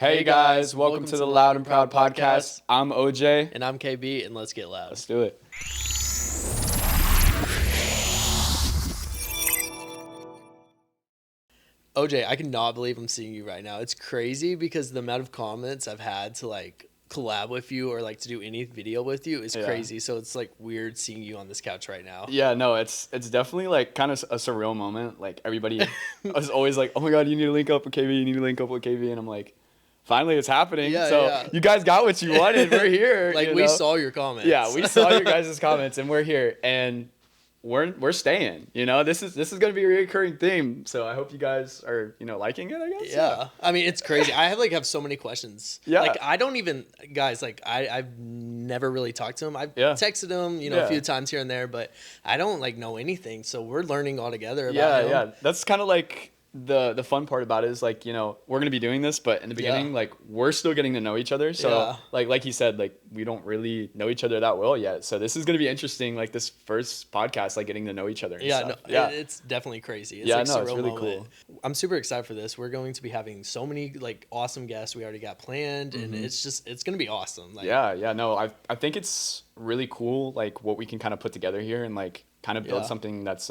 Hey guys, welcome to the Loud and Proud podcast. I'm OJ. And I'm KB, and let's get loud. Let's do it. OJ, I cannot believe I'm seeing you right now. It's crazy because the amount of comments I've had to like collab with you or like to do any video with you is crazy. So it's like weird seeing you on this couch right now. Yeah, no, it's definitely like kind of a surreal moment. Like everybody was always like, "Oh my God, you need to link up with KB. You need to link up with KB," and I'm like, finally, it's happening. So you guys got what you wanted. We're here. Like we saw your comments. Yeah, we saw your guys' comments, and we're here, and we're staying. You know, this is gonna be a recurring theme. So I hope you guys are liking it. I guess. Yeah. I mean, it's crazy. I have so many questions. Yeah. Like I don't even guys like I've never really talked to him. I've texted him a few times here and there, but I don't like know anything. So we're learning all together about him. Yeah. That's kind of like the fun part about it is like, we're going to be doing this, but in the beginning, like we're still getting to know each other. So like you said, like we don't really know each other that well yet. So this is going to be interesting. Like this first podcast, like getting to know each other. And it's definitely crazy. It's it's really cool. I'm super excited for this. We're going to be having so many like awesome guests we already got planned, and it's going to be awesome. Like, I think it's really cool. Like what we can kind of put together here and like kind of build something that's,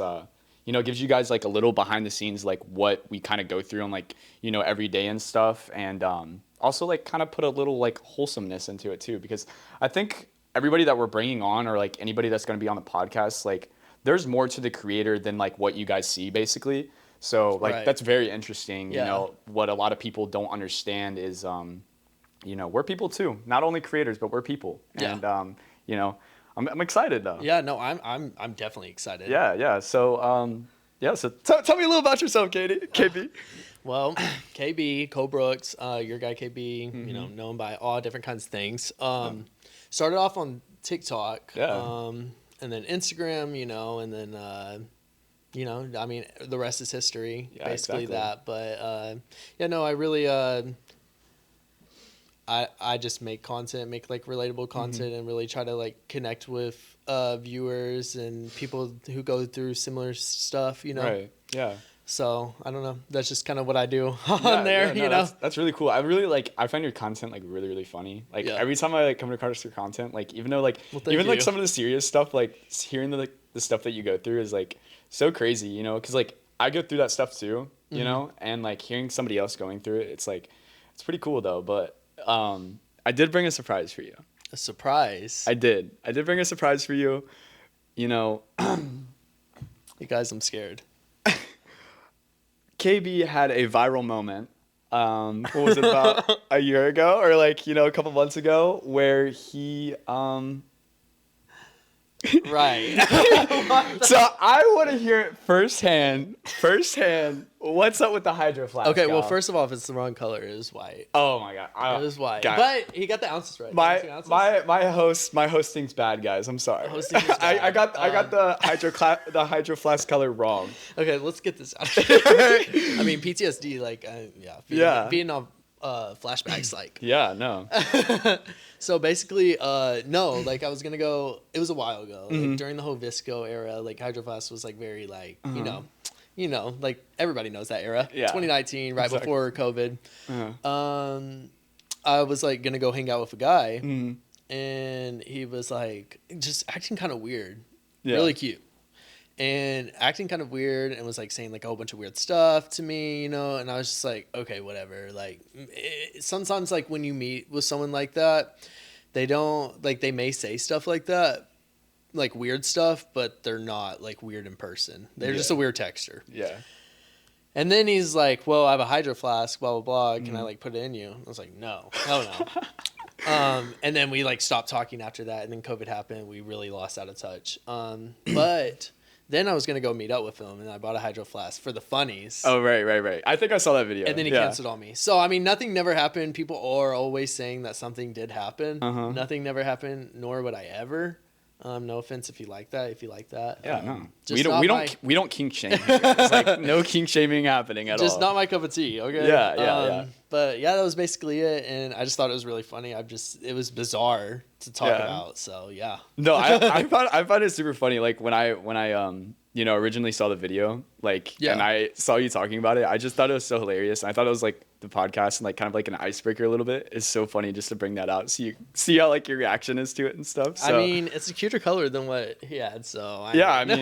gives you guys like a little behind the scenes, like what we kind of go through on like, every day and stuff. And also like kind of put a little like wholesomeness into it too, because I think everybody that we're bringing on or like anybody that's going to be on the podcast, like there's more to the creator than like what you guys see basically. So like that's very interesting. What a lot of people don't understand is, we're people too, not only creators, but we're people. And, I'm excited though. Yeah, no, I'm definitely excited. Yeah. So so tell me a little about yourself, KB. Well, KB, Cole Brooks, your guy KB, known by all different kinds of things. Started off on TikTok, and then Instagram, and then I mean, the rest is history. Basically that. But I really I just make content, make like relatable content, and really try to like connect with viewers and people who go through similar stuff, Right. Yeah. So I don't know. That's just kind of what I do on there. That's really cool. I find your content like really, really funny. Like every time I like come across your content, like even though like like some of the serious stuff, like hearing the stuff that you go through is like so crazy, because like I go through that stuff too, and like hearing somebody else going through it, it's like it's pretty cool though. But I did bring a surprise for you. A surprise? I did bring a surprise for you. You guys, I'm scared. KB had a viral moment. What was it, about a year ago or like, a couple months ago where he Right. So I want to hear it firsthand. What's up with the Hydro Flask? Okay, well, first of all, if it's the wrong color, it is white. Oh my God, it was white. But he got the ounces right. My hosting's bad, guys. I'm sorry. I got the Hydro Flask color wrong. Okay, let's get this out. I mean, PTSD, like, being on flashbacks, like. Yeah, no. So basically, no, like I was gonna go. It was a while ago, like during the whole Visco era. Like Hydro Flask was like very like like everybody knows that era. Yeah. 2019, right before COVID. I was like gonna go hang out with a guy, and he was like just acting kind of weird, really cute. And acting kind of weird and was like saying like a whole bunch of weird stuff to me, and I was just like, okay, whatever. Like sometimes like when you meet with someone like that, they don't like, they may say stuff like that, like weird stuff, but they're not like weird in person. They're just a weird texter. Yeah. And then he's like, well, I have a Hydro Flask, blah, blah, blah. Can I like put it in you? I was like, no, hell no. And then we like stopped talking after that. And then COVID happened. We really lost out of touch. But then I was going to go meet up with him, and I bought a Hydro Flask for the funnies. Oh, right. I think I saw that video. And then he canceled on me. So, I mean, nothing never happened. People are always saying that something did happen. Nothing never happened, nor would I ever. No offense if you like that. Yeah, no. We don't kink shame. It's like no kink shaming happening at all. Just not my cup of tea, okay? Yeah. But yeah, that was basically it, and I just thought it was really funny. It was bizarre to talk about. So yeah. No, I find it super funny. Like when I originally saw the video, like, Yeah. and I saw you talking about it, I just thought it was so hilarious. And I thought it was like the podcast and like kind of like an icebreaker a little bit. It's so funny just to bring that out. So you see how like your reaction is to it and stuff. So, I mean, it's a cuter color than what he had. So I mean,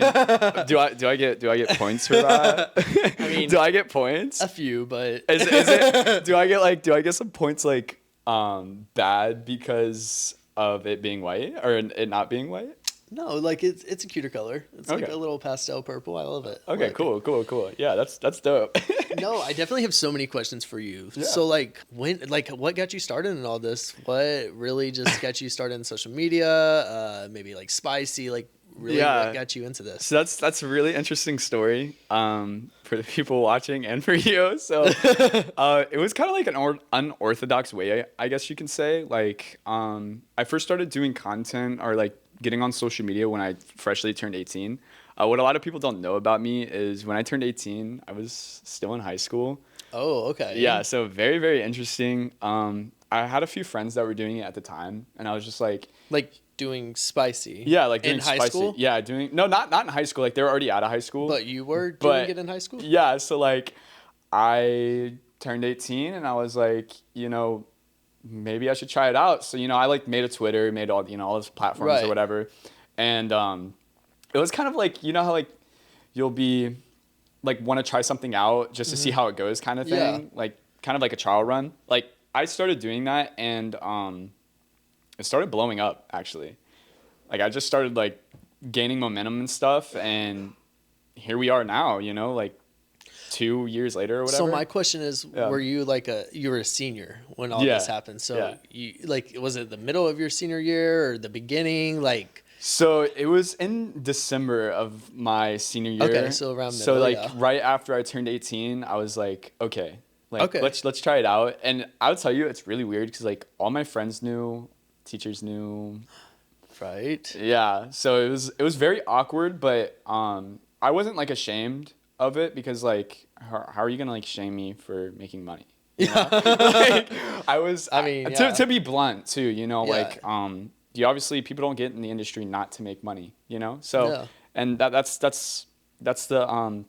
do I get points for that? I mean, do I get points? A few, but is it? Do I get some points like bad because of it being white or it not being white? No, like it's a cuter color. It's like a little pastel purple. I love it. Okay, like, cool. Yeah, that's dope. No, I definitely have so many questions for you. Yeah. So like what got you started in all this? What really just got you started in social media? Maybe like spicy, like really what got you into this? So that's a really interesting story for the people watching and for you. So it was kind of like an unorthodox way, I guess you can say. Like I first started doing content or like getting on social media when I freshly turned 18. What a lot of people don't know about me is when I turned 18, I was still in high school. Oh, okay. Yeah, so very, very interesting. I had a few friends that were doing it at the time, and I was just like doing spicy. Yeah, like doing in high spicy. school. Yeah, not in high school. Like they were already out of high school. But you were doing it in high school? Yeah, so like I turned 18 and I was like, maybe I should try it out. So, I like made a Twitter, made all those platforms or whatever. And it was kind of like, how like you'll be like want to try something out just to see how it goes kind of thing. Yeah. Like kind of like a trial run. Like I started doing that and it started blowing up actually. Like I just started like gaining momentum and stuff and here we are now, like 2 years later or whatever. So my question is, were you you were a senior when all this happened? So you was it the middle of your senior year or the beginning? So it was in December of my senior year. Okay, so around middle, right after I turned 18, I was like, okay, let's try it out. And I'll tell you, it's really weird because like all my friends knew, teachers knew. Right. Yeah. So it was very awkward, but I wasn't like ashamed of it because like how are you gonna like shame me for making money? Like, to be blunt too, like obviously people don't get in the industry not to make money, so and that's the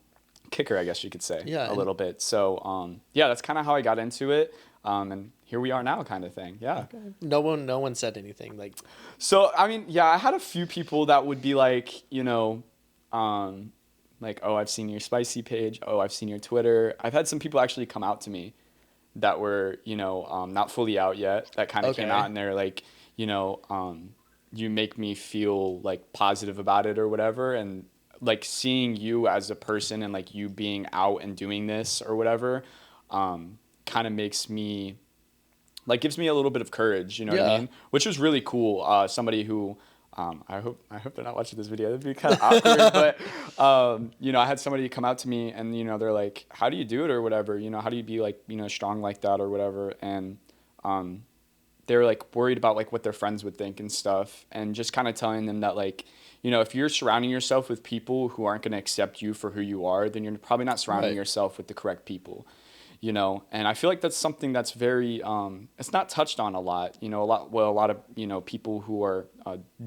kicker, I guess you could say, a little bit. So that's kind of how I got into it, and here we are now, kind of thing. Yeah. Okay. No one said anything like. So I mean, I had a few people that would be like, like, oh, I've seen your spicy page. Oh, I've seen your Twitter. I've had some people actually come out to me that were, not fully out yet, that kind of came out and they're like, you make me feel like positive about it or whatever. And like seeing you as a person and like you being out and doing this or whatever, kind of makes me like gives me a little bit of courage, you know what I mean? Which was really cool. Somebody who I hope they're not watching this video. That'd be kind of awkward, but I had somebody come out to me and they're like, "How do you do it?" or whatever. How do you be like strong like that or whatever? And they were like worried about like what their friends would think and stuff, and just kind of telling them that like if you're surrounding yourself with people who aren't going to accept you for who you are, then you're probably not surrounding yourself with the correct people. And I feel like that's something that's very, it's not touched on a lot, a lot of, people who are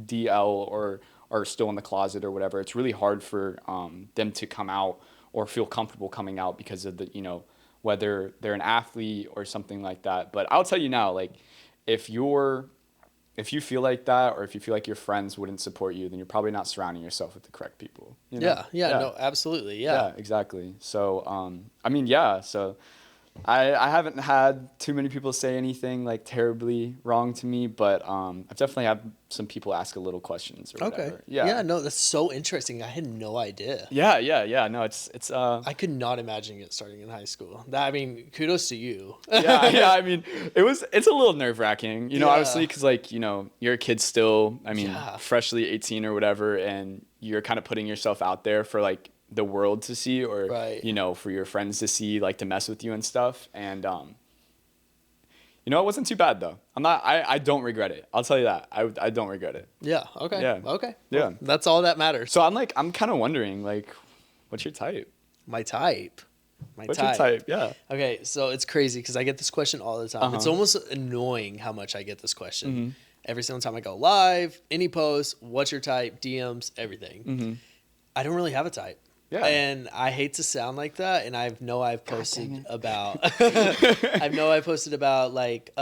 DL or are still in the closet or whatever. It's really hard for them to come out or feel comfortable coming out because of the, whether they're an athlete or something like that. But I'll tell you now, like, if you feel like that, or if you feel like your friends wouldn't support you, then you're probably not surrounding yourself with the correct people. Yeah, no, absolutely. Yeah, exactly. So, so I haven't had too many people say anything like terribly wrong to me, but I've definitely had some people ask a little questions or whatever. Okay. Yeah, no, that's so interesting. I had no idea. Yeah. No, it's I could not imagine it starting in high school. I mean, kudos to you. yeah. I mean, it's a little nerve-wracking, obviously, because like, you're a kid still, I mean, freshly 18 or whatever, and you're kind of putting yourself out there for like the world to see, or for your friends to see, like to mess with you and stuff. And it wasn't too bad though. I don't regret it. I'll tell you that. I don't regret it. Yeah. Okay. Yeah. Okay. Yeah. Well, that's all that matters. So I'm kind of wondering, like, what's your type? My type. What's your type? Yeah. Okay, so it's crazy because I get this question all the time. It's almost annoying how much I get this question. Every single time I go live, any post, what's your type, DMs, everything. I don't really have a type. Yeah. And I hate to sound like that, and I've posted about I've posted about like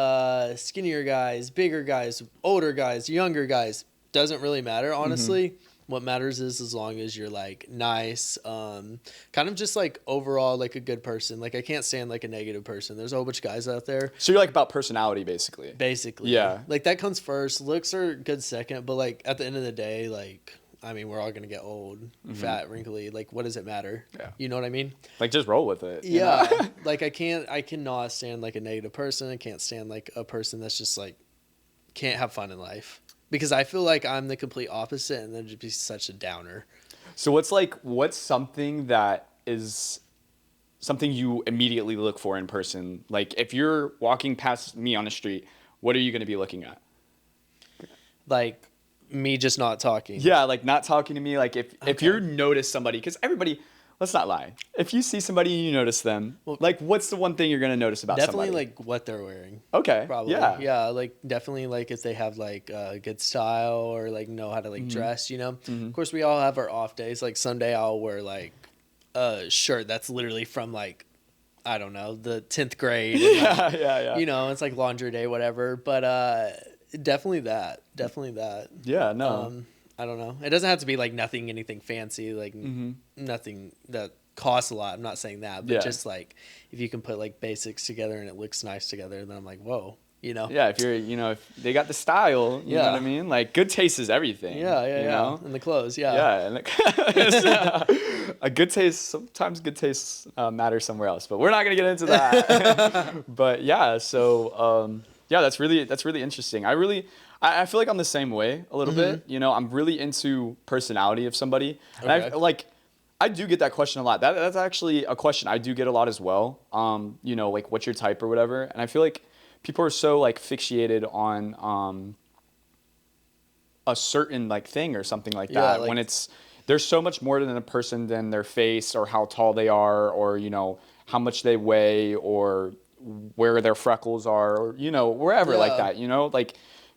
skinnier guys, bigger guys, older guys, younger guys. Doesn't really matter, honestly. What matters is as long as you're like nice, kind of just like overall like a good person. Like I can't stand like a negative person. There's a whole bunch of guys out there. So you're like about personality, basically. Basically. Yeah. Like that comes first. Looks are good second, but like at the end of the day, like I mean, we're all gonna get old, fat, wrinkly. Like, what does it matter? Yeah. You know what I mean? Like, just roll with it. Yeah. You know? Like, I cannot stand like a negative person. I can't stand like a person that's just like can't have fun in life, because I feel like I'm the complete opposite, and then just be such a downer. So what's something that is something you immediately look for in person? Like, if you're walking past me on the street, what are you going to be looking at? Like, me just not talking. Yeah, like not talking to me. Like if you notice somebody, because everybody, let's not lie. If you see somebody and you notice them, like what's the one thing you're gonna notice about definitely somebody? Like what they're wearing. Okay. Probably. Yeah. Yeah. Like definitely like if they have like good style or like know how to like dress, you know. Of course, we all have our off days. Like someday I'll wear like a shirt that's literally from like, I don't know, the 10th grade. And, like, yeah. You know, it's like laundry day, whatever. But definitely that. Yeah. No. I don't know. It doesn't have to be like anything fancy, like nothing that costs a lot. I'm not saying that, but just like if you can put like basics together and it looks nice together, then I'm like, whoa, you know? Yeah. If you're, if they got the style, you know what I mean? Like good taste is everything. Yeah. You know? And the clothes. Yeah. Yeah. And a good taste, sometimes good taste matters somewhere else, but we're not going to get into that. But yeah. So, yeah, that's really interesting. I feel like I'm the same way a little bit. I'm really into personality of somebody. And I do get that question a lot. That's actually a question I do get a lot as well. Like what's your type or whatever. And I feel like people are so like fixated on a certain like thing or something like that. Like, when there's so much more than a person than their face or how tall they are or, how much they weigh or where their freckles are or, wherever like that, like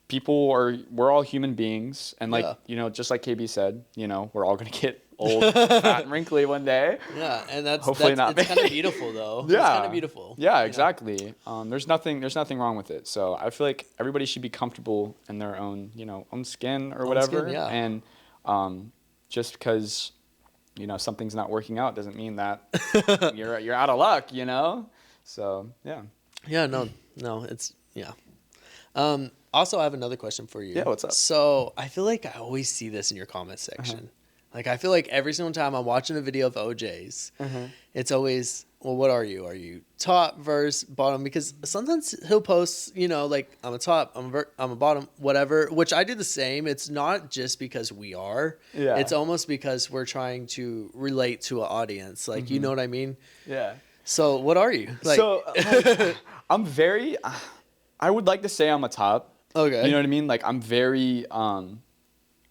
we're all human beings. And like, just like KB said, we're all going to get old, fat and wrinkly one day. Yeah. And it's kind of beautiful though. Yeah. It's kind of beautiful. Yeah, exactly. There's nothing wrong with it. So I feel like everybody should be comfortable in their own, own skin or whatever. Skin, yeah. And, just because, something's not working out doesn't mean that you're out of luck, So, yeah. Yeah, no, it's, yeah. Also, I have another question for you. Yeah, what's up? So, I feel like I always see this in your comment section. Like, I feel like every single time I'm watching a video of OJ's, it's always, well, what are you? Are you top, verse, bottom? Because sometimes he'll post, like, I'm a top, I'm a bottom, whatever, which I do the same. It's not just because we are. Yeah. It's almost because we're trying to relate to an audience. Like, you know what I mean? Yeah. So, what are you? Like, I'm very, I would like to say I'm a top. Okay. You know what I mean? Like, I'm very,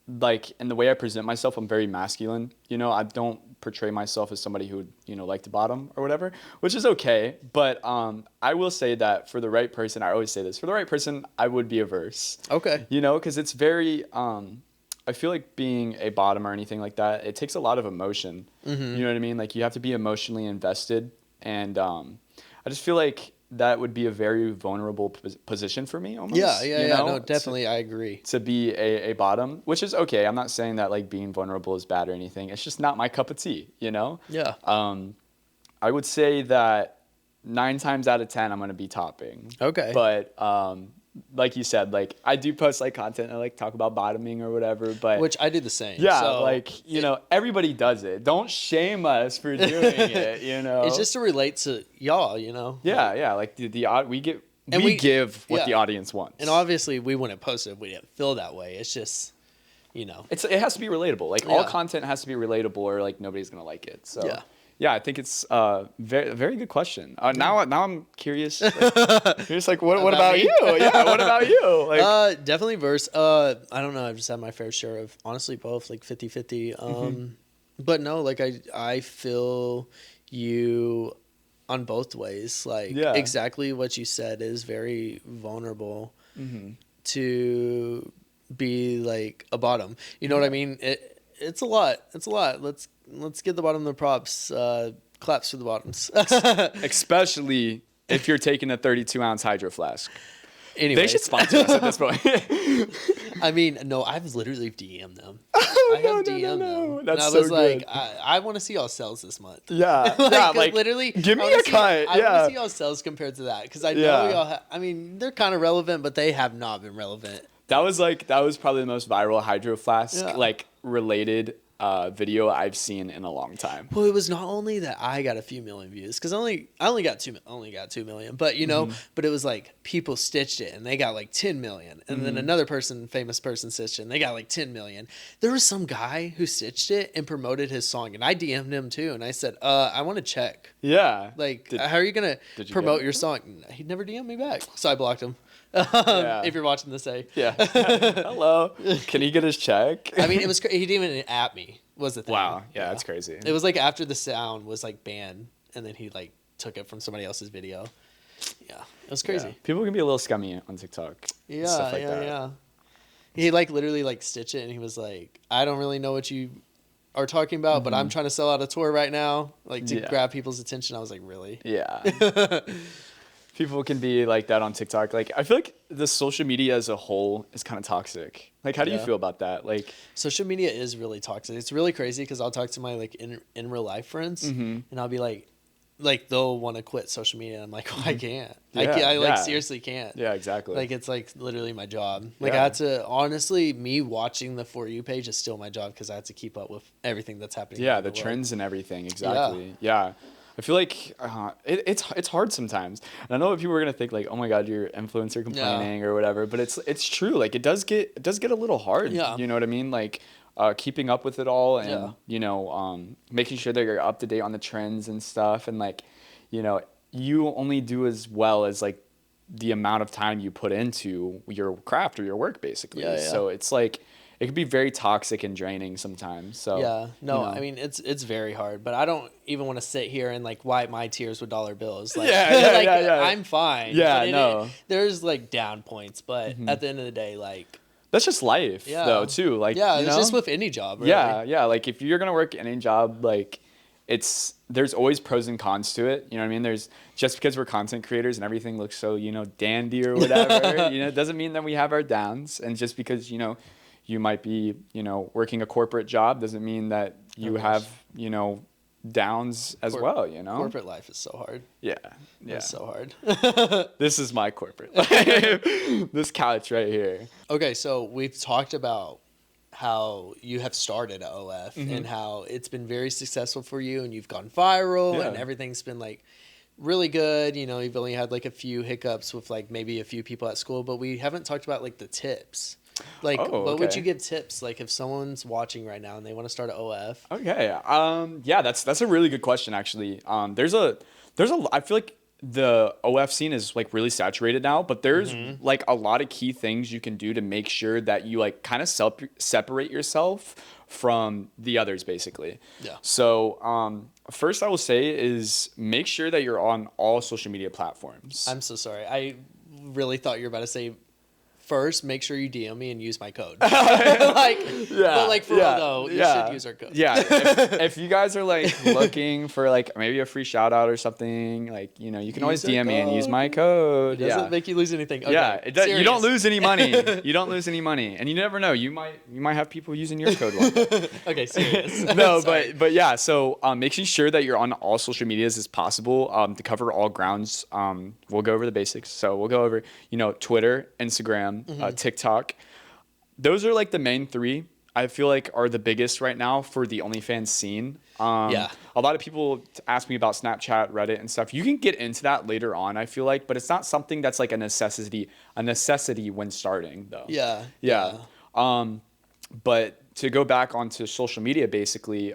like, in the way I present myself, I'm very masculine. I don't portray myself as somebody who would, like to bottom or whatever, which is okay. But I will say that for the right person, I always say this, for the right person, I would be a verse. Okay. Because it's very, I feel like being a bottom or anything like that, it takes a lot of emotion. You know what I mean? Like, you have to be emotionally invested. And I just feel like that would be a very vulnerable position for me almost. Yeah, no, definitely, I agree. To be a bottom, which is okay. I'm not saying that like being vulnerable is bad or anything. It's just not my cup of tea, Yeah. I would say that 9 times out of 10, I'm going to be topping. Okay. But like you said, like I do post like content and like talk about bottoming or whatever, but which I do the same. Yeah, so like everybody does it. Don't shame us for doing it. It's just to relate to y'all. Yeah. Like we give what the audience wants, and obviously we wouldn't post it if we didn't feel that way. It's just it has to be relatable. Like all content has to be relatable, or like nobody's gonna like it. So yeah, I think it's a very, very good question. Now I'm curious. Like, what about you? Yeah, what about you? Like, definitely verse. I don't know. I've just had my fair share of honestly both, like 50-50. But no, like I feel you on both ways. Like exactly what you said is very vulnerable to be like a bottom. You know what I mean? It's a lot. It's a lot. Let's get the bottom of the props. Claps for the bottoms. Especially if you're taking a 32-ounce Hydro Flask. Anyways. They should sponsor us at this point. I mean, no, I've literally DM'd them. Oh, I have DM'd them. That's and I so was good. like, I want to see y'all sales this month. Yeah. like literally. Give me a cut. I want to see y'all sales compared to that. Because I know y'all, I mean, they're kind of relevant, but they have not been relevant. That was probably the most viral Hydro Flask, related video I've seen in a long time. Well, it was not only that I got a few million views, because I only got 2 million, but you know, but it was like people stitched it and they got like 10 million, and then another famous person stitched it and they got like 10 million. There was some guy who stitched it and promoted his song, and I DM'd him too, and I said, I want to check. Yeah. Like, how are you gonna promote your song? He never DM'd me back, so I blocked him. If you're watching this, yeah. Hello. Can he get his check? I mean, it was he didn't even at me. Was the thing. Wow. Yeah, that's crazy. It was like after the sound was like banned, and then he like took it from somebody else's video. Yeah, it was crazy. Yeah. People can be a little scummy on TikTok. Yeah, stuff like that. yeah. He like literally like stitched it, and he was like, "I don't really know what you are talking about, but I'm trying to sell out a tour right now, like to grab people's attention." I was like, "Really?" Yeah. People can be like that on TikTok. Like, I feel like the social media as a whole is kind of toxic. Like, how do you feel about that? Like, social media is really toxic. It's really crazy because I'll talk to my like in real life friends, and I'll be like they'll want to quit social media. And I'm like, I can't. I seriously can't. Yeah, exactly. Like, it's like literally my job. Like, I had to, honestly, me watching the For You page is still my job because I have to keep up with everything that's happening. Yeah, the trends and everything. Exactly. Yeah. I feel like it's hard sometimes. And I know what people are gonna think, like, oh my God, you're influencer complaining or whatever. But it's true. Like, it does get a little hard. Yeah. You know what I mean? Like, keeping up with it all, and you know, making sure that you're up to date on the trends and stuff. And like, you know, you only do as well as like the amount of time you put into your craft or your work, basically. Yeah. So it's like, it can be very toxic and draining sometimes. So I mean, it's very hard, but I don't even want to sit here and like wipe my tears with dollar bills. Like, I'm fine. Yeah, there's like down points, but at the end of the day, like, that's just life though too. Like, it's just with any job. Really. Yeah. Like, if you're gonna work any job, like, there's always pros and cons to it. You know what I mean? There's, just because we're content creators and everything looks so, you know, dandy or whatever, you know, it doesn't mean that we have our downs. And just because, you know, you might be, you know, working a corporate job doesn't mean that you have, you know, downs as well, you know? Corporate life is so hard. Yeah. It's so hard. This is my corporate life. This couch right here. Okay, so we've talked about how you have started at OF and how it's been very successful for you, and you've gone viral and everything's been like really good. You know, you've only had like a few hiccups with like maybe a few people at school, but we haven't talked about like the tips. Like, what would you give tips? Like, if someone's watching right now and they want to start an OF? Okay. Yeah, that's a really good question, actually. I feel like the OF scene is like really saturated now, but there's like a lot of key things you can do to make sure that you like kind of separate yourself from the others, basically. Yeah. So, first I will say is make sure that you're on all social media platforms. I'm so sorry. I really thought you were about to say, first, make sure you DM me and use my code. But like for real though, you should use our code. Yeah, if you guys are like looking for like maybe a free shout out or something, like, you know, you can always DM me and use my code. It doesn't make you lose anything. Okay. Yeah, you don't lose any money. You don't lose any money, and you never know. You might have people using your code one day. Okay, serious. No, but yeah. So making sure that you're on all social medias as possible to cover all grounds. We'll go over the basics. So we'll go over, you know, Twitter, Instagram. TikTok. Those are like the main three I feel like are the biggest right now for the OnlyFans scene. A lot of people ask me about Snapchat, Reddit, and stuff. You can get into that later on, I feel like, but it's not something that's like a necessity when starting, though. Yeah. But to go back onto social media, basically,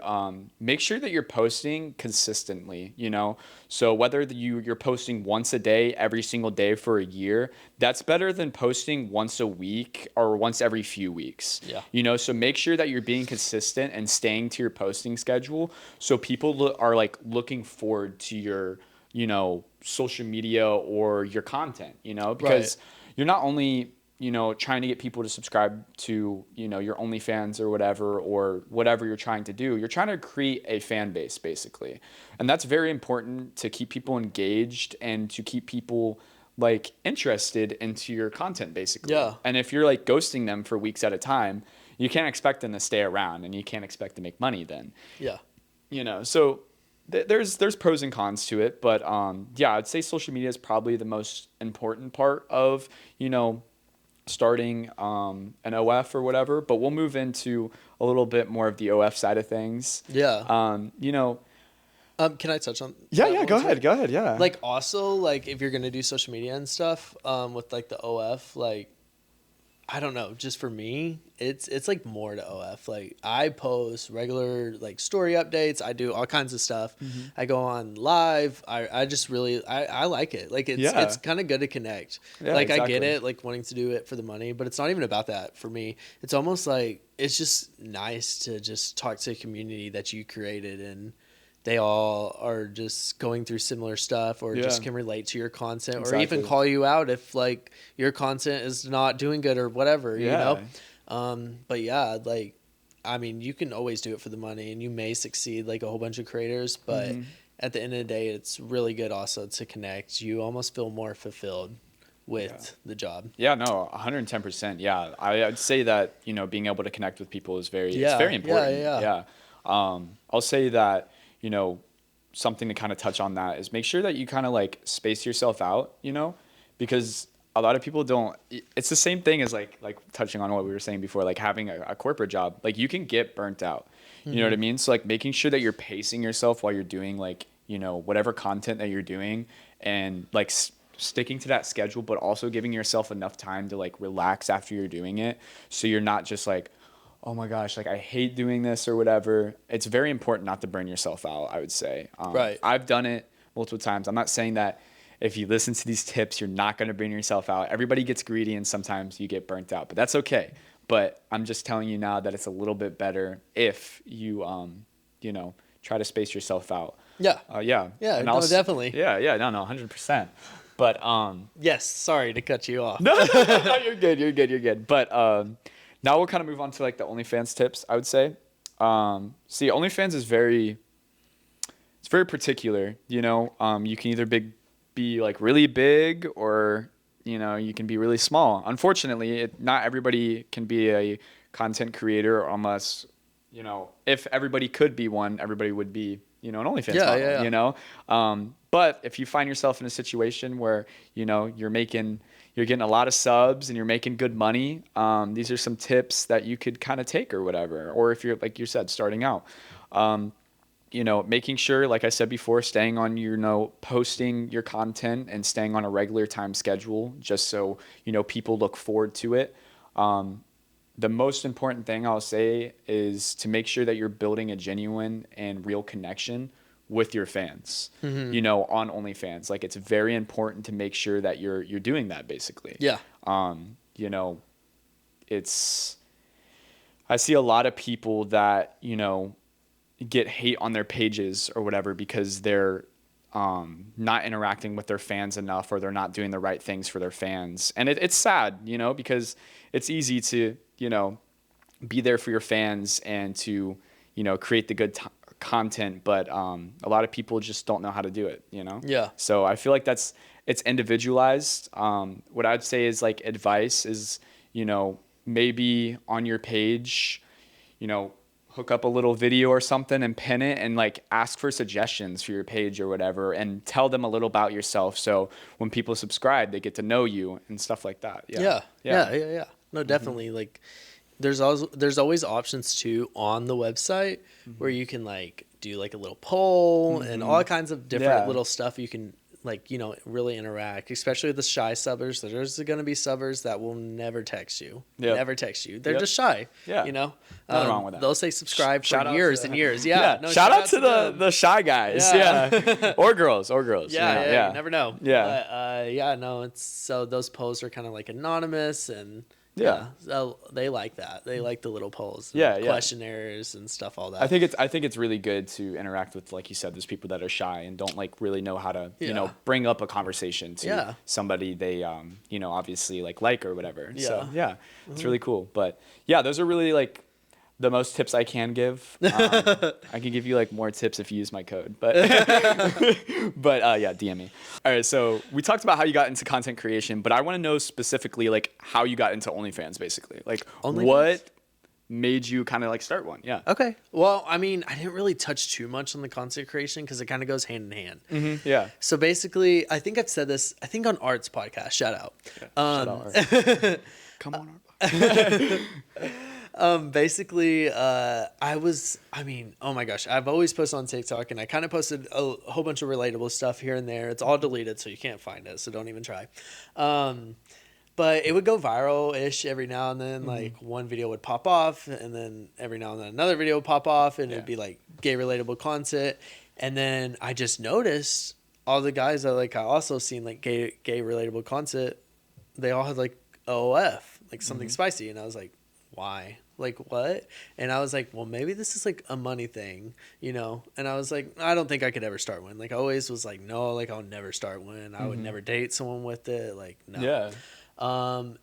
make sure that you're posting consistently, you know? So whether you're posting once a day, every single day for a year, that's better than posting once a week or once every few weeks. Yeah. You know, so make sure that you're being consistent and staying to your posting schedule so people are like looking forward to your, you know, social media or your content, you know? Because you're not only, trying to get people to subscribe to, your OnlyFans or whatever you're trying to do. You're trying to create a fan base, basically. And that's very important to keep people engaged and to keep people like interested into your content, basically. Yeah. And if you're like ghosting them for weeks at a time, you can't expect them to stay around, and you can't expect to make money then. Yeah. So there's pros and cons to it, but I'd say social media is probably the most important part of, starting an OF or whatever, but we'll move into a little bit more of the OF side of things. Yeah. Can I touch on Yeah, go ahead, yeah. Like, also, like, if you're gonna do social media and stuff, with like the OF, like, I don't know, just for me, it's like more to OF. Like, I post regular like story updates. I do all kinds of stuff. Mm-hmm. I go on live. I just really I like it. Like, it's kind of good to connect. Yeah, like, exactly. I get it, like wanting to do it for the money, but it's not even about that for me. It's almost like it's just nice to just talk to a community that you created, and they all are just going through similar stuff, or just can relate to your content, or even call you out if like your content is not doing good or whatever, you know? But yeah, like, I mean, you can always do it for the money, and you may succeed like a whole bunch of creators, but at the end of the day, it's really good also to connect. You almost feel more fulfilled with the job. Yeah, no, 110%. Yeah. I'd say that, being able to connect with people is it's very important. Yeah. I'll say that, something to kind of touch on that is make sure that you kind of like space yourself out, because a lot of people don't. It's the same thing as like touching on what we were saying before, like having a corporate job. Like, you can get burnt out. You know what I mean? So like making sure that you're pacing yourself while you're doing like, whatever content that you're doing, and like sticking to that schedule, but also giving yourself enough time to like relax after you're doing it. So you're not just like, oh my gosh, like I hate doing this or whatever. It's very important not to burn yourself out, I would say. Right. I've done it multiple times. I'm not saying that if you listen to these tips, you're not going to burn yourself out. Everybody gets greedy, and sometimes you get burnt out, but that's okay. But I'm just telling you now that it's a little bit better if you, try to space yourself out. Yeah. Yeah. And no, definitely. Yeah. No, 100%. But yes, sorry to cut you off. No, you're good. But now we'll kind of move on to like the OnlyFans tips, I would say. See, OnlyFans is very particular, you can either be like really big, or, you can be really small. Unfortunately, not everybody can be a content creator, unless, if everybody could be one, everybody would be, an OnlyFans model. But if you find yourself in a situation where, you're getting a lot of subs and you're making good money, these are some tips that you could kind of take or whatever. Or if you're, like you said, starting out, making sure, like I said before, staying on posting your content and staying on a regular time schedule, just so, people look forward to it. The most important thing I'll say is to make sure that you're building a genuine and real connection with your fans, on OnlyFans. Like, it's very important to make sure that you're doing that, basically. Yeah. I see a lot of people that, get hate on their pages or whatever because they're not interacting with their fans enough, or they're not doing the right things for their fans. And it's sad, because it's easy to, be there for your fans and to, create the good content, but a lot of people just don't know how to do it, Yeah. So I feel like it's individualized. What I'd say is like advice is, maybe on your page, hook up a little video or something and pin it, and like ask for suggestions for your page or whatever, and tell them a little about yourself, so when people subscribe, they get to know you and stuff like that. Yeah. No, definitely. Like, there's always options too on the website where you can like do like a little poll and all kinds of different little stuff you can like, really interact, especially with the shy subbers. There's going to be subbers that will never text you. Never text you. They're just shy. Nothing wrong with that. They'll say subscribe for years and years. No, shout out to the shy guys. Or girls. Yeah, you never know. No, it's so those posts are kind of like anonymous, and Yeah. So they like that. They like the little polls, questionnaires and stuff, all that. I think it's really good to interact with, like you said, those people that are shy and don't like really know how to, you know, bring up a conversation to somebody they, you know, obviously like or whatever. Yeah. So yeah, it's really cool. But yeah, those are really like the most tips I can give. I can give you like more tips if you use my code, but yeah, DM me. All right, so we talked about how you got into content creation, but I want to know specifically like how you got into OnlyFans, basically. Like what made you kind of like start one? Yeah. Okay. Well, I mean, I didn't really touch too much on the content creation because it kind of goes hand in hand. Mm-hmm. Yeah. So basically, I think I've said this. I think on Art's podcast. Shout out. Yeah, shout out Art. Come on, Art. Basically, oh my gosh, I've always posted on TikTok and I kind of posted a whole bunch of relatable stuff here and there. It's all deleted, so you can't find it. So don't even try. But it would go viral-ish every now and then. Like one video would pop off and then every now and then another video would pop off and it'd be like gay relatable content. And then I just noticed all the guys that like I also seen like gay relatable content, they all had like OOF, like something spicy. And I was like, why? Like what? And I was like, well, maybe this is like a money thing, you know? And I was like, I don't think I could ever start one. Like I always was like, no, like I'll never start one. I would never date someone with it. Like, no. Yeah.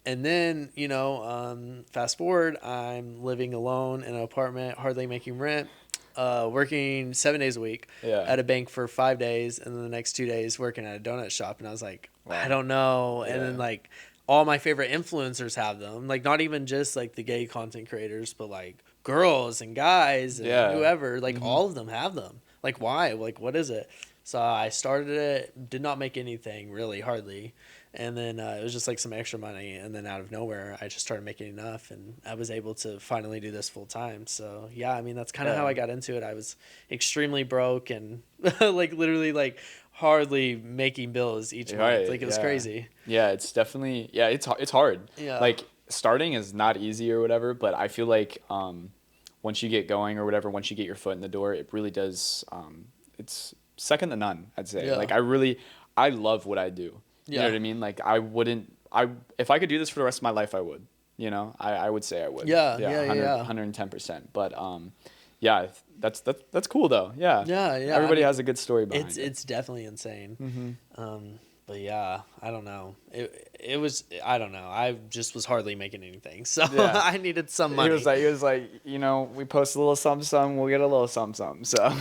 And then, you know, fast forward, I'm living alone in an apartment, hardly making rent, working 7 days a week at a bank for 5 days. And then the next 2 days working at a donut shop. And I was like, wow. I don't know. And then like, all my favorite influencers have them. Like, not even just, like, the gay content creators, but, like, girls and guys and whoever. Like, all of them have them. Like, why? Like, what is it? So I started it, did not make anything, really, hardly. And then it was just, like, some extra money. And then out of nowhere, I just started making enough. And I was able to finally do this full time. So, yeah, I mean, that's kind of how I got into it. I was extremely broke and, like, literally, like, hardly making bills each month. Like it was crazy. Yeah, it's definitely it's hard. Yeah. Like starting is not easy or whatever, but I feel like once you get going or whatever, once you get your foot in the door, it really does it's second to none, I'd say. Yeah. Like I love what I do. You know what I mean? Like if I could do this for the rest of my life, I would. You know? I would say I would. Yeah. 110%. But yeah, that's cool though. Yeah. Everybody has a good story behind it. It's definitely insane. But yeah, I don't know. It was I don't know. I just was hardly making anything, so I needed some money. He was like, you know, we post a little something, we'll get a little something. So,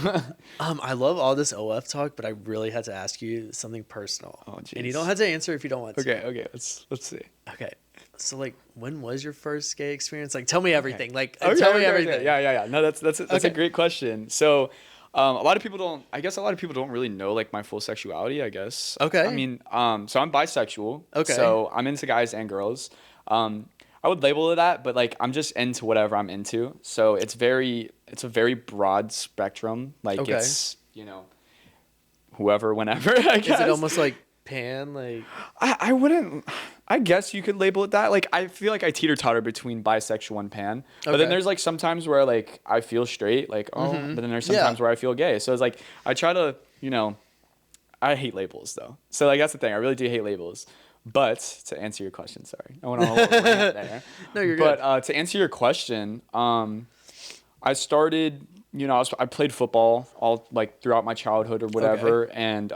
I love all this OF talk, but I really had to ask you something personal. Oh, geez. And you don't have to answer if you don't want to. Okay. Let's see. Okay. So, like, when was your first gay experience? Like, tell me everything. Okay. Tell me everything. Okay. Yeah. No, that's a great question. So, a lot of people don't really know, like, my full sexuality, I guess. Okay. I mean, so I'm bisexual. Okay. So, I'm into guys and girls. I would label it that, but, like, I'm just into whatever I'm into. So, it's a very broad spectrum. Like, it's, you know, whoever, whenever, I guess. Is it almost like pan? Like, I wouldn't... I guess you could label it that. Like, I feel like I teeter-totter between bisexual and pan. But then there's, like, sometimes where, like, I feel straight. Like, but then there's sometimes where I feel gay. So it's, like, I try to, you know... I hate labels, though. So, like, that's the thing. I really do hate labels. But, to answer your question, sorry. I went on a little rant there. No, you're good. But to answer your question, I started... You know, I played football all, like, throughout my childhood or whatever. And...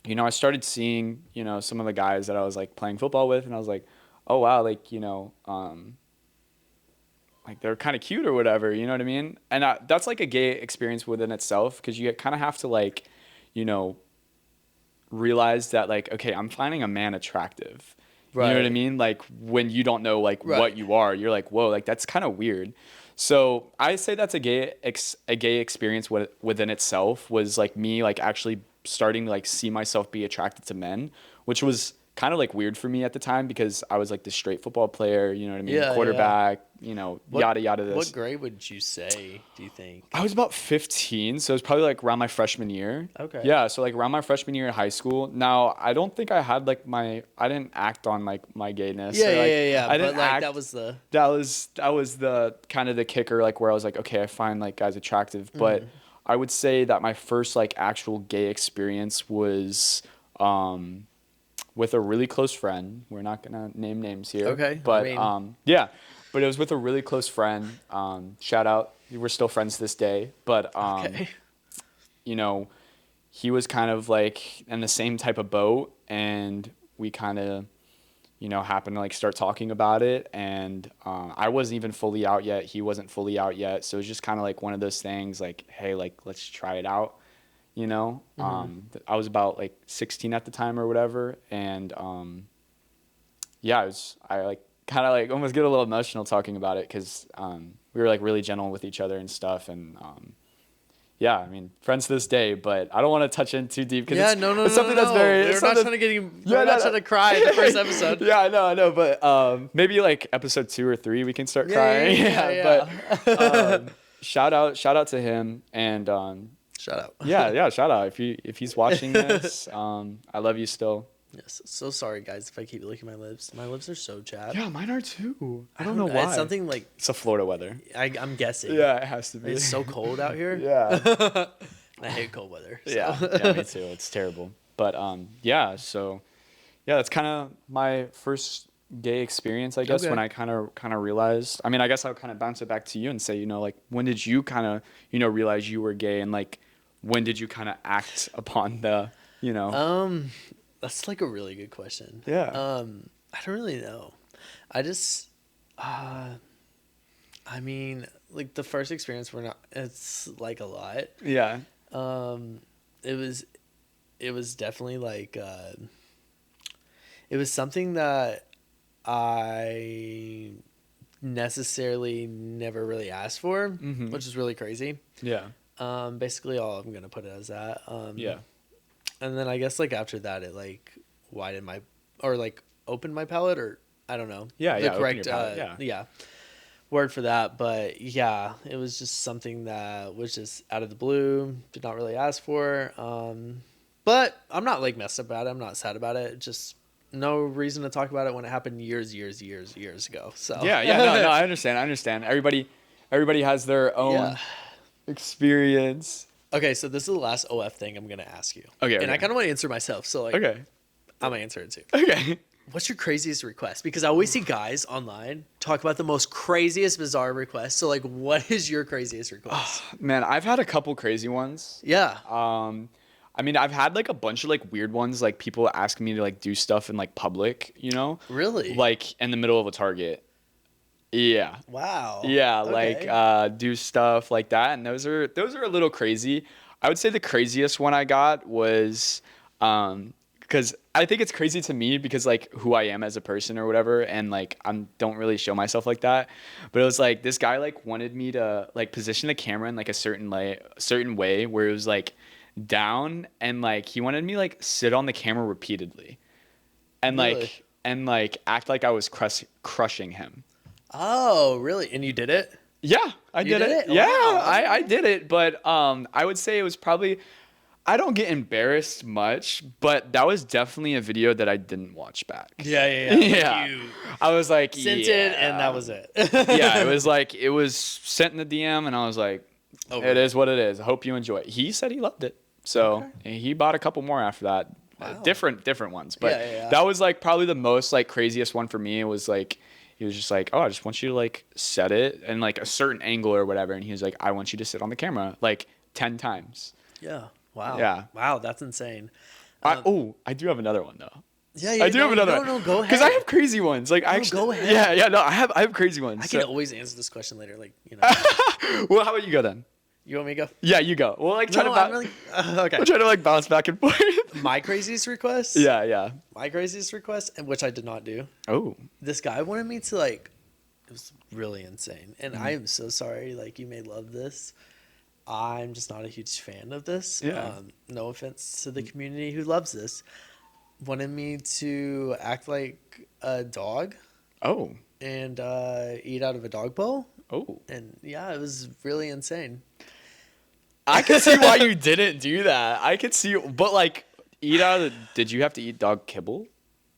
you know, I started seeing, you know, some of the guys that I was, like, playing football with, and I was like, oh, wow, like, you know, like, they're kind of cute or whatever, you know what I mean? And that's, like, a gay experience within itself, because you kind of have to, like, you know, realize that, like, okay, I'm finding a man attractive. Right. You know what I mean? Like, when you don't know, like, what you are, you're like, whoa, like, that's kind of weird. So I say that's a gay experience within itself, was, like, me, like, actually starting to, like, see myself be attracted to men, which was kind of, like, weird for me at the time, because I was, like, this straight football player, you know what I mean? Quarterback, you know, yada yada. What grade would you say, do you think? I was about 15, so it was probably, like, around my freshman year. Okay. Yeah, so, like, around my freshman year in high school. Now, I don't think I had, like, I didn't act on, like, my gayness. Yeah. I didn't but, like, act. that was the kind of the kicker, like, where I was like, okay, I find, like, guys attractive, but I would say that my first, like, actual gay experience was with a really close friend. We're not gonna name names here. Okay. But yeah, but it was with a really close friend. Shout out. We're still friends to this day. But Okay. you know, he was kind of like in the same type of boat, and we kind of, you know, happened to like start talking about it. And I wasn't even fully out yet. He wasn't fully out yet. So it was just kind of like one of those things like, hey, like, let's try it out. You know, I was about like 16 at the time or whatever. And yeah, I like kind of like almost get a little emotional talking about it because we were like really gentle with each other and stuff. And yeah, I mean, friends to this day, but I don't want to touch in too deep because it's something that's very. We're not trying to cry in the first episode. Yeah, I know, but maybe like episode 2 or 3 we can start crying. Yeah. But shout out to him and shout out. Yeah, shout out if he's watching this. I love you still. Yes, so sorry guys if I keep licking my lips. My lips are so chapped. Yeah, mine are too. I don't know why. It's something like it's a Florida weather. I'm guessing. Yeah, it has to be. It's so cold out here. Yeah. I hate cold weather. So. Yeah, me too. It's terrible. But yeah, so yeah, that's kind of my first gay experience, I guess. Okay. When I kind of realized. I mean, I guess I'll kind of bounce it back to you and say, you know, like when did you kind of, you know, realize you were gay, and like when did you kind of act upon the, you know? That's like a really good question. Yeah. I don't really know. I just, I mean, like the first experience it's like a lot. Yeah. It was definitely like, it was something that I necessarily never really asked for, which is really crazy. Yeah. Basically all I'm going to put it as that. Yeah. And then I guess like after that, it like widened opened my palate, or I don't know. Yeah, the correct word for that. But yeah, it was just something that was just out of the blue. Did not really ask for. But I'm not like messed up about it. I'm not sad about it. Just no reason to talk about it when it happened years ago. So no, I understand. Everybody has their own experience. Okay, so this is the last OF thing I'm going to ask you. Okay. And I kind of want to answer myself, so like, okay. I'm going to answer it too. Okay. What's your craziest request? Because I always see guys online talk about the most craziest, bizarre requests. So like, what is your craziest request? Man, I've had a couple crazy ones. Yeah. I mean, I've had like a bunch of like weird ones, like people asking me to like do stuff in like public, you know? Really? Like in the middle of a Target. Yeah. Wow. Yeah, okay. Like do stuff like that, and those are a little crazy. I would say the craziest one I got was because I think it's crazy to me because like who I am as a person or whatever, and like I don't really show myself like that. But it was like this guy like wanted me to like position the camera in like a certain way where it was like down, and like he wanted me like sit on the camera repeatedly, and really? like act like I was crushing him. Oh, really? And you did it? Yeah, I did it. Yeah, wow. I did it. But I would say it was probably, I don't get embarrassed much, but that was definitely a video that I didn't watch back. Yeah. Yeah. You I was like, sent it, and that was it. Yeah, it was like, it was sent in the DM, and I was like, it is what it is. I hope you enjoy it. He said he loved it. So he bought a couple more after that. Wow. Different ones. But that was like probably the most like craziest one for me. It was like, he was just like, oh, I just want you to like set it in like a certain angle or whatever. And he was like, I want you to sit on the camera like 10 times. Yeah. Wow. Yeah. Wow. That's insane. I do have another one though. Yeah. I do have another one. No, go ahead. Because I have crazy ones. Like I actually, go ahead. Yeah. No, I have crazy ones. I can always answer this question later. Like, you know. Well, how about you go then? You want me to go? Yeah, you go. We'll like try okay. We'll try to like bounce back and forth. My craziest request? Yeah. My craziest request, which I did not do. Oh. This guy wanted me to like, it was really insane. And I am so sorry. Like, you may love this. I'm just not a huge fan of this. Yeah. No offense to the community who loves this. Wanted me to act like a dog. Oh. And eat out of a dog bowl. Oh. And yeah, it was really insane. I can see why you didn't do that. I could see, but like, did you have to eat dog kibble?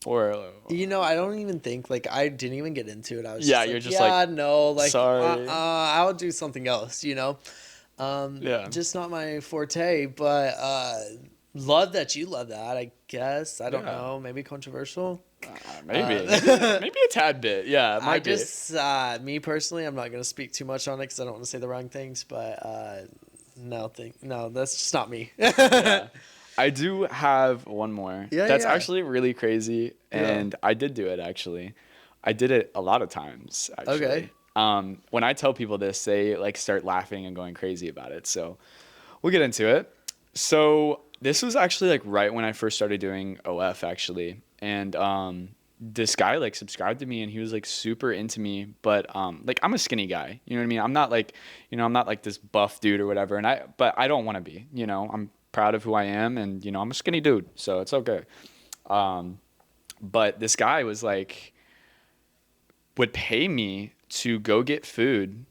Or you know, I don't even think like I didn't even get into it. I was you're just like no, like sorry. I'll do something else, you know. Just not my forte. But Love that you love that, I guess. I don't know. Maybe controversial. Maybe a tad bit. Yeah, it might be. Me personally, I'm not going to speak too much on it because I don't want to say the wrong things. But no, that's just not me. Yeah. I do have one more. Yeah, That's actually really crazy, and Yeah. I did do it actually. I did it a lot of times actually. Okay. When I tell people this, they like start laughing and going crazy about it. So we'll get into it. So this was actually like right when I first started doing OF actually, and this guy like subscribed to me and he was like super into me, but like I'm a skinny guy, you know what I mean? I'm not like, I'm not like this buff dude or whatever, and but I don't want to be, I'm proud of who I am, and I'm a skinny dude, so it's okay. But this guy was like would pay me to go get food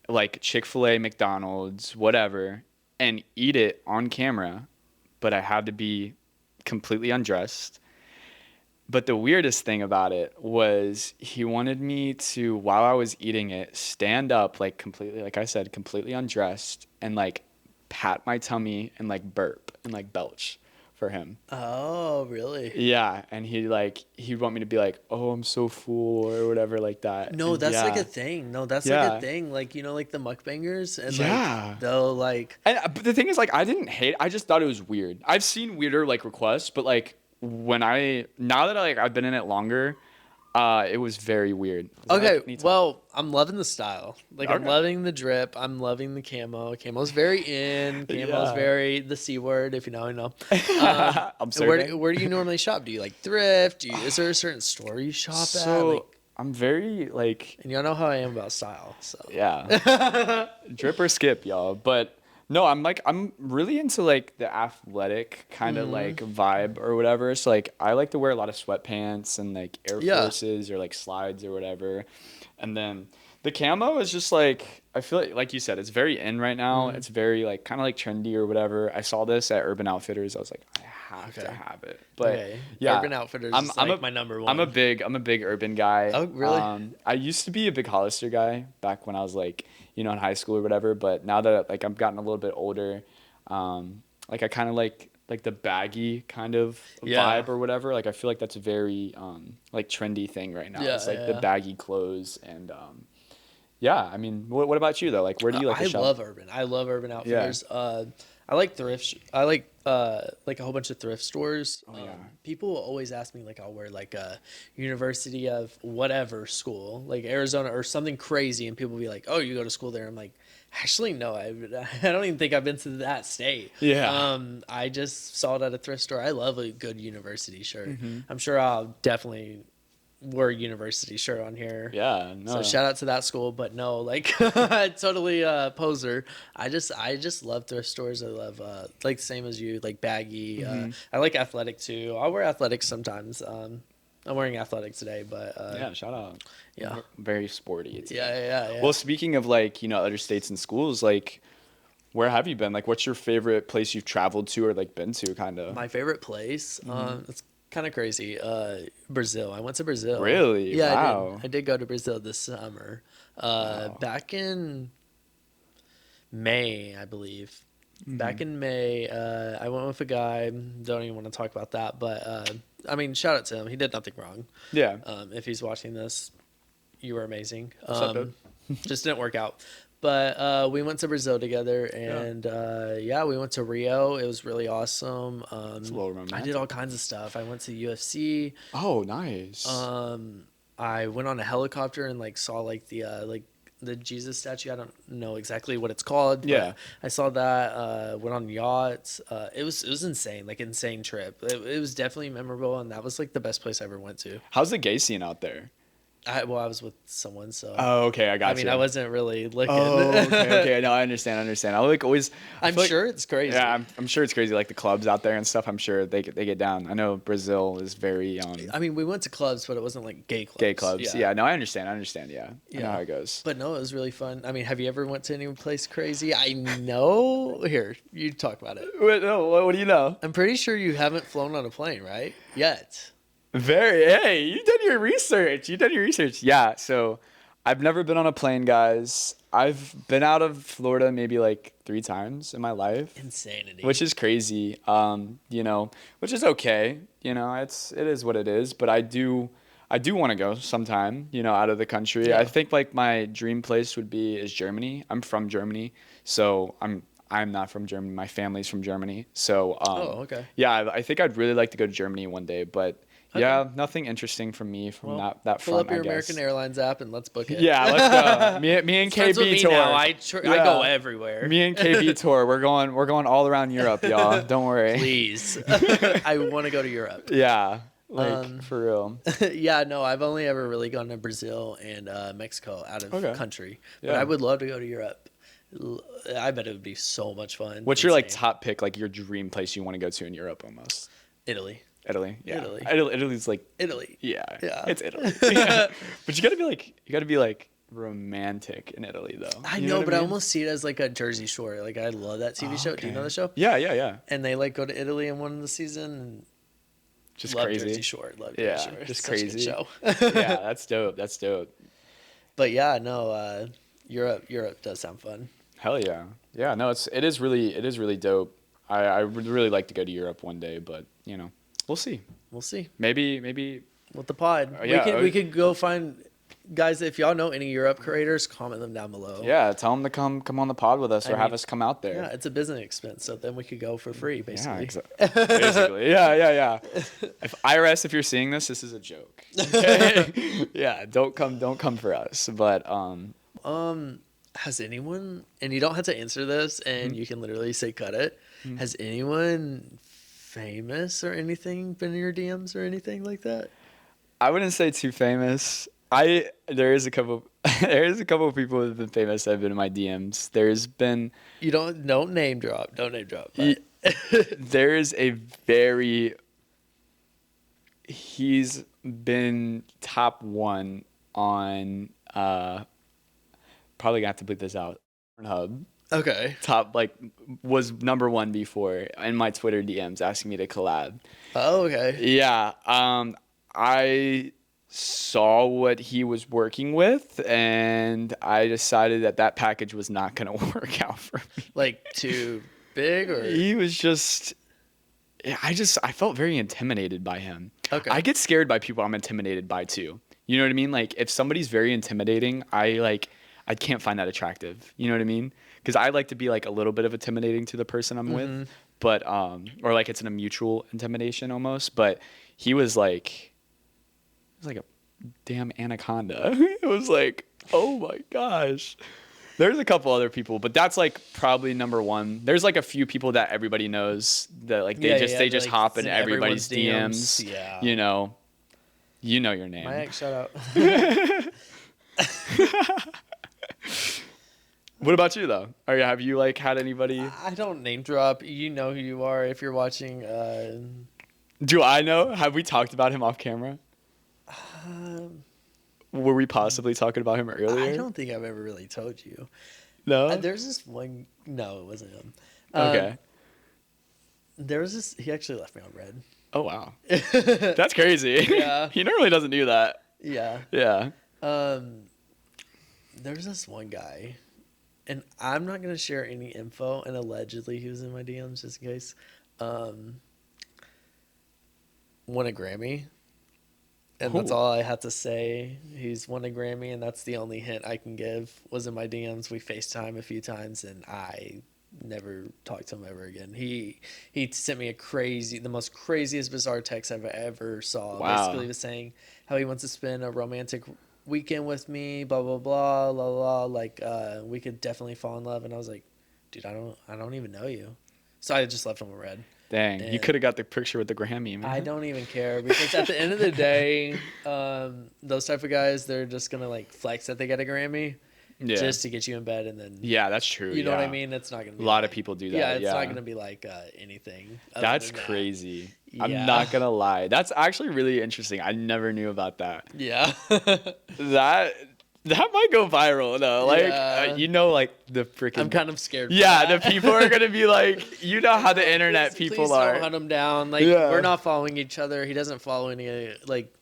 like Chick-fil-A, McDonald's, whatever, and eat it on camera, but I had to be completely undressed. But the weirdest thing about it was he wanted me to, while I was eating it, stand up like completely, like I said, completely undressed and like pat my tummy and like burp and like belch for him. Oh, really? Yeah, and he'd want me to be like, "Oh, I'm so full" or whatever like that. No, And that's yeah. like a thing. No, that's like a thing. Like, like the mukbangers and like they'll like. And but the thing is, like, I didn't hate. I just thought it was weird. I've seen weirder like requests, but like now that I've been in it longer, it was very weird. Okay, well, I'm loving the style. Like, I'm Okay. loving the drip. I'm loving the camo. Camo's very in. Camo's very the C word, if you know, you know. I'm sorry. Where do you normally shop? Do you like thrift? Is there a certain store you shop at? Like, I'm very like. and y'all know how I am about style, so. Yeah. Drip or skip, y'all. But no, I'm really into like the athletic kind of like vibe or whatever. So like I like to wear a lot of sweatpants and like Air Forces or like slides or whatever. And then the camo is just like I feel like you said, it's very in right now. It's very like kind of like trendy or whatever. I saw this at Urban Outfitters. I was like, I have to have it. But yeah, Urban Outfitters is like my number one. I'm a big urban guy. Oh, really? I used to be a big Hollister guy back when I was like, in high school or whatever. But now that like I've gotten a little bit older, like I kind of like the baggy kind of vibe or whatever. Like I feel like that's a very like trendy thing right now. It's like the baggy clothes and yeah. I mean, what about you though? Like where do you like to shop? I love Urban Outfitters. I like thrift. I like a whole bunch of thrift stores. People will always ask me like I'll wear like a University of whatever school, like Arizona or something crazy, and people will be like, "Oh, you go to school there?" I'm like, actually, no. I don't even think I've been to that state. Yeah. I just saw it at a thrift store. I love a good university shirt. I'm sure I'll definitely wear a university shirt on here. Yeah, no. So shout out to that school, but no, like totally poser. I just love thrift stores. I love like the same as you, like baggy. I like athletic too. I'll wear athletics sometimes. I'm wearing athletic today, but yeah, shout out. Yeah, very sporty. Yeah. Well, speaking of like other states and schools, like where have you been? Like, what's your favorite place you've traveled to or like been to? Kind of my favorite place. It's kind of crazy. Brazil. I went to Brazil. Really? Yeah, wow. I did go to Brazil this summer. Back in May, I believe. Back in May, I went with a guy. Don't even want to talk about that, but I mean, shout out to him. He did nothing wrong. Yeah. If he's watching this, you were amazing. What's up, dude? Just didn't work out. But we went to Brazil together, and we went to Rio. It was really awesome. It's a little romantic. I did all kinds of stuff. I went to UFC. Oh, nice. I went on a helicopter and like saw like the Jesus statue. I don't know exactly what it's called. But I saw that. Went on yachts. It was insane, like insane trip. It was definitely memorable, and that was like the best place I ever went to. How's the gay scene out there? I was with someone, so. Oh, okay, I got you. I mean, I wasn't really looking. Oh, okay. No, I understand. I like always. I'm sure it's crazy. Yeah, I'm sure it's crazy. Like the clubs out there and stuff. I'm sure they get down. I know Brazil is very. I mean, we went to clubs, but it wasn't like gay clubs. Gay clubs. Yeah. No, I understand. Yeah. I know how it goes. But no, it was really fun. I mean, have you ever went to any place crazy? I know. Here, you talk about it. What do you know? I'm pretty sure you haven't flown on a plane, right? Yet. Hey, you did your research. Yeah, so I've never been on a plane, guys. I've been out of Florida maybe like 3 times in my life. Insanity. Which is crazy. Which is okay. It is what it is. But I do want to go sometime, out of the country. Yeah. I think like my dream place is Germany. I'm from Germany, so I'm not from Germany. My family's from Germany, so okay. Yeah, I think I'd really like to go to Germany one day, but. Okay. Yeah, nothing interesting from me from that pull front, up your I guess. American Airlines app and let's book it. Yeah, let's go. Me and KB tour. Now. I go everywhere. Me and KB tour. We're going all around Europe, y'all. Don't worry. Please. I want to go to Europe. Yeah, for real. Yeah, no, I've only ever really gone to Brazil and Mexico out of country, but I would love to go to Europe. I bet it would be so much fun. What's your like top pick, like your dream place you want to go to in Europe almost? Italy. Yeah. Italy. Italy's like Italy. Yeah. It's Italy. Yeah. But you gotta be like romantic in Italy though. I know, but I almost see it as like a Jersey Shore. Like I love that TV show. Do you know the show? Yeah. And they like go to Italy in one of the season. Just love crazy. Jersey Shore. Love Jersey Shore. Just Such crazy. A good show. Yeah, that's dope. But yeah, no, Europe does sound fun. Hell yeah. Yeah, no, it is really dope. I would really like to go to Europe one day, but we'll see. Maybe with the pod. We could go find guys. If y'all know any Europe creators, comment them down below. Yeah, tell them to come on the pod with us or have us come out there. Yeah, it's a business expense, so then we could go for free, basically. Yeah, basically. Yeah. If you're seeing this is a joke. Okay? Yeah, don't come for us. But has anyone, and you don't have to answer this, and you can literally say cut it. Has anyone famous or anything been in your DMs or anything like that? I wouldn't say too famous. There is a couple of people who have been famous that have been in my DMs. There's been don't name drop. But. There is he's been top 1 on probably gonna have to bleep this out. Pornhub. Okay. Top was number 1 before in my Twitter DMs asking me to collab. Oh, okay. Yeah. I saw what he was working with and I decided that package was not going to work out for me. Like too big or he was just I felt very intimidated by him. Okay. I get scared by people I'm intimidated by too. You know what I mean? Like if somebody's very intimidating, I can't find that attractive. You know what I mean? Because I like to be like a little bit of intimidating to the person I'm with, but or like it's a mutual intimidation almost. But he was like a damn anaconda. It was like, oh my gosh. There's a couple other people, but that's like probably number 1. There's like a few people that everybody knows that like they just like, hop in everybody's DMs. Yeah. You know your name. My ex, shout out. What about you though? Or have you like had anybody? I don't name drop. You know who you are if you're watching. Do I know? Have we talked about him off camera? Were we possibly talking about him earlier? I don't think I've ever really told you. No. There's this one. No, it wasn't him. Okay. There was this. He actually left me on red. Oh wow. That's crazy. Yeah. He normally doesn't do that. Yeah. Yeah. There's this one guy. And I'm not going to share any info, and allegedly he was in my DMs just in case. Won a Grammy. And that's all I had to say. He's won a Grammy, and that's the only hint I can give. Was in my DMs. We FaceTime a few times, and I never talked to him ever again. He sent me the most craziest, bizarre text I've ever saw. Wow. Basically, he was saying how he wants to spend a romantic weekend with me, blah blah blah, blah blah. Like we could definitely fall in love, and I was like, dude, I don't even know you. So I just left him a red. Dang, you could have got the picture with the Grammy, man. I don't even care because at the end of the day, those type of guys, they're just gonna like flex that they got a Grammy, just to get you in bed, and then that's true. You know what I mean? It's not gonna be a lot of people do that. Yeah, it's not gonna be like anything. That's crazy. Yeah. I'm not gonna lie. That's actually really interesting. I never knew about that. Yeah. That might go viral though. Like like the freaking. I'm kind of scared. Yeah, the people are gonna be like, how the internet people are. Don't hunt him down. Like we're not following each other. He doesn't follow any. Like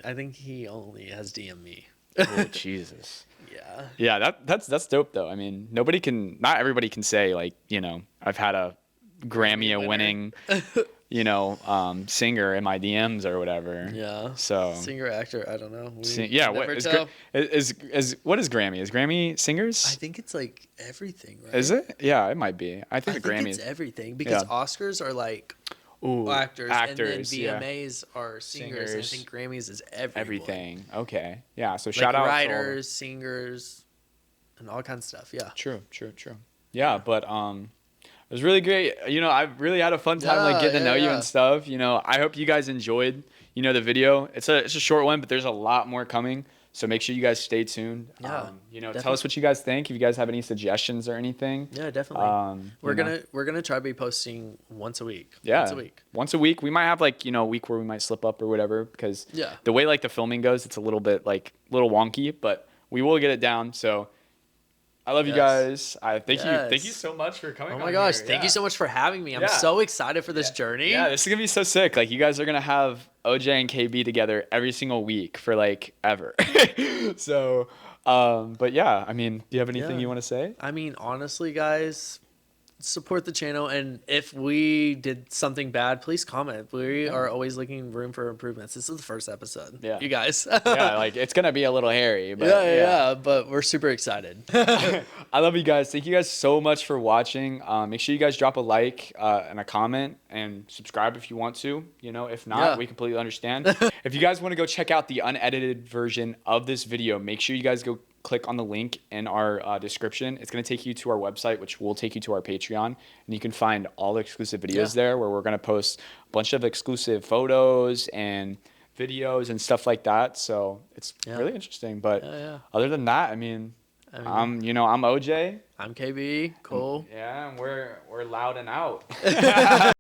I think he only has DM me. Oh, Jesus. Yeah. Yeah, that's dope though. I mean, not everybody can say like, you know, I've had a Grammy winning, you know, singer in my DMs or whatever. Yeah. So singer, actor, I don't know. yeah, what is what is Grammy? Is Grammy singers? I think it's like everything, right? Is it? Yeah, it might be. I think Grammy. It's everything because Oscars are like actors, and then VMAs are singers. And I think Grammys is everything. Okay. Yeah. So like shout out writers, singers, and all kinds of stuff. Yeah. True. Yeah, but it was really great. You know, I really had a fun time like getting to know you and stuff. You know, I hope you guys enjoyed, you know, the video. It's a short one, but there's a lot more coming. So make sure you guys stay tuned. Yeah. You know, tell us what you guys think. If you guys have any suggestions or anything. Yeah, definitely. We're gonna try to be posting once a week. Yeah. Once a week. We might have like, you know, a week where we might slip up or whatever because the way like the filming goes, it's a little bit like a little wonky, but we will get it down. So I love you guys. Thank you so much for coming. Oh my gosh, thank you so much for having me. I'm so excited for this journey. Yeah, this is gonna be so sick. Like you guys are gonna have OJ and KB together every single week for like ever. So, but yeah, I mean, do you have anything you want to say? I mean, honestly, guys, support the channel, and if we did something bad, please comment. We are always looking room for improvements. This is the first episode. Yeah, you guys. Yeah, like it's gonna be a little hairy, but but we're super excited. I love you guys. Thank you guys so much for watching. Make sure you guys drop a like and a comment and subscribe if you want to. You know, if not, we completely understand. If you guys want to go check out the unedited version of this video, make sure you guys go click on the link in our description. It's going to take you to our website, which will take you to our Patreon, and you can find all the exclusive videos there where we're going to post a bunch of exclusive photos and videos and stuff like that. So it's really interesting. But other than that, I mean, I'm OJ. I'm KB. Cool. Yeah, and we're loud and out.